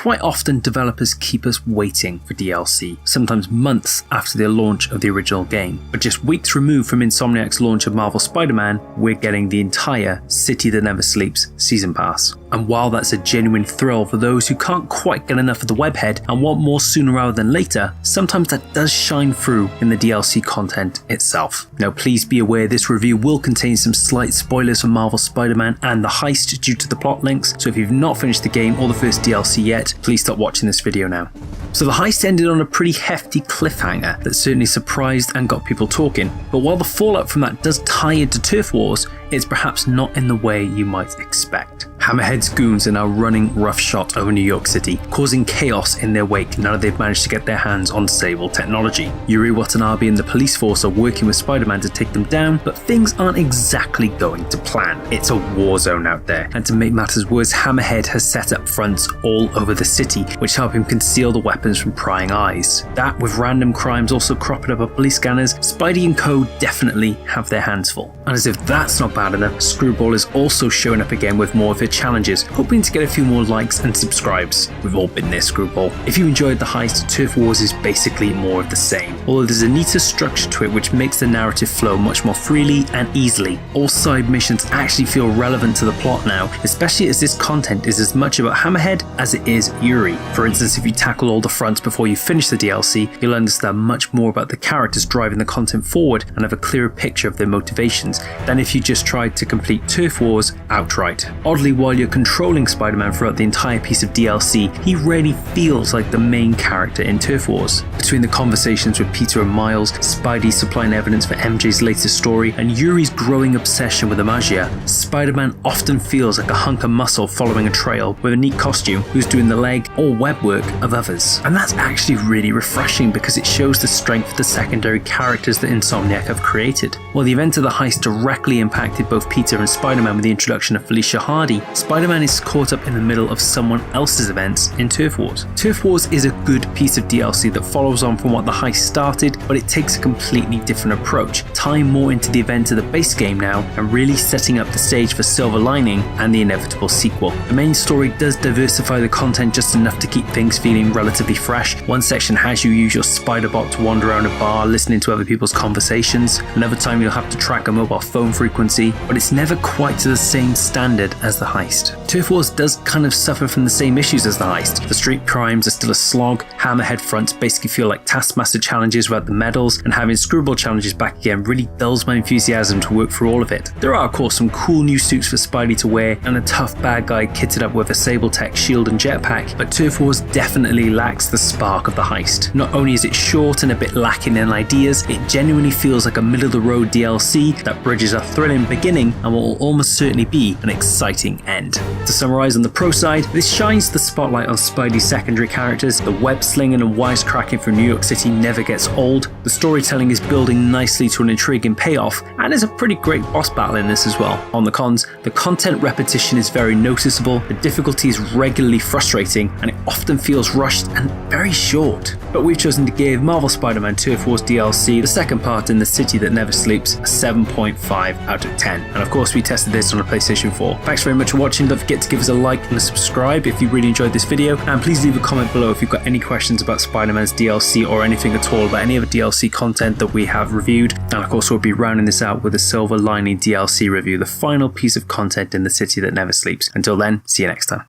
Quite often, developers keep us waiting for DLC, sometimes months after the launch of the original game. But just weeks removed from Insomniac's launch of Marvel Spider-Man, we're getting the entire City That Never Sleeps Season Pass. And while that's a genuine thrill for those who can't quite get enough of the webhead and want more sooner rather than later, sometimes that does shine through in the DLC content itself. Now please be aware this review will contain some slight spoilers for Marvel Spider-Man and the heist due to the plot links, so if you've not finished the game or the first DLC yet, please stop watching this video now. So the heist ended on a pretty hefty cliffhanger that certainly surprised and got people talking, but while the fallout from that does tie into Turf Wars, it's perhaps not in the way you might expect. Hammerhead's goons are now running roughshod over New York City, causing chaos in their wake now that they've managed to get their hands on stable technology. Yuri Watanabe and the police force are working with Spider-Man to take them down, but things aren't exactly going to plan. It's a war zone out there, and to make matters worse, Hammerhead has set up fronts all over the city, which help him conceal the weapons from prying eyes. That, with random crimes also cropping up on police scanners, Spidey and co definitely have their hands full. And as if that's not bad enough, Screwball is also showing up again with more of her challenges, hoping to get a few more likes and subscribes. We've all been there, Screwball. If you enjoyed the heist, Turf Wars is basically more of the same, although there's a neater structure to it which makes the narrative flow much more freely and easily. All side missions actually feel relevant to the plot now, especially as this content is as much about Hammerhead as it is Yuri. For instance, if you tackle all the fronts before you finish the DLC, you'll understand much more about the characters driving the content forward and have a clearer picture of their motivations than if you just tried to complete Turf Wars outright. Oddly, while you're controlling Spider-Man throughout the entire piece of DLC, he rarely feels like the main character in Turf Wars. Between the conversations with Peter and Miles, Spidey supplying evidence for MJ's latest story, and Yuri's growing obsession with Amagia, Spider-Man often feels like a hunk of muscle following a trail with a neat costume who's doing the leg or web work of others. And that's actually really refreshing because it shows the strength of the secondary characters that Insomniac have created. While the event of the heist directly impacted both Peter and Spider-Man with the introduction of Felicia Hardy, Spider-Man is caught up in the middle of someone else's events in Turf Wars. Turf Wars is a good piece of DLC that follows on from what the heist started, but it takes a completely different approach, tying more into the event of the base game now and really setting up the stage for Silver Lining and the inevitable sequel. The main story does diversify the content just enough to keep things feeling relatively fresh. One section has you use your Spider-Bot to wander around a bar listening to other people's conversations. Another time you'll have to track a mobile phone frequency, but it's never quite to the same standard as the heist. Turf Wars does kind of suffer from the same issues as the heist. The street crimes are still a slog, Hammerhead fronts basically feel like Taskmaster challenges without the medals, and having Screwball challenges back again really dulls my enthusiasm to work through all of it. There are of course some cool new suits for Spidey to wear and a tough bad guy kitted up with a Sable Tech shield and jetpack, but Turf Wars definitely lacks the spark of the heist. Not only is it short and a bit lacking in ideas, it genuinely feels like a middle-of-the-road DLC that bridges a thrilling beginning and what will almost certainly be an exciting end. To summarise on the pro side, this shines the spotlight on Spidey's secondary characters, the web slinging and wisecracking from New York City never gets old, the storytelling is building nicely to an intriguing payoff, and there's a pretty great boss battle in this as well. On the cons, the content repetition is very noticeable, the difficulty is regularly frustrating, and it often feels rushed and very short. But we've chosen to give Marvel Spider-Man Turf Wars DLC, the second part in the City That Never Sleeps, a 7.5 out of 10. And of course we tested this on a PlayStation 4. Thanks very much for watching, don't forget to give us a like and a subscribe if you really enjoyed this video, and please leave a comment below if you've got any questions about Spider-Man's DLC or anything at all about any of the DLC content that we have reviewed. And of course we'll be rounding this out with a Silver Lining DLC review, the final piece of content in the City That Never Sleeps. Until then, see you next time.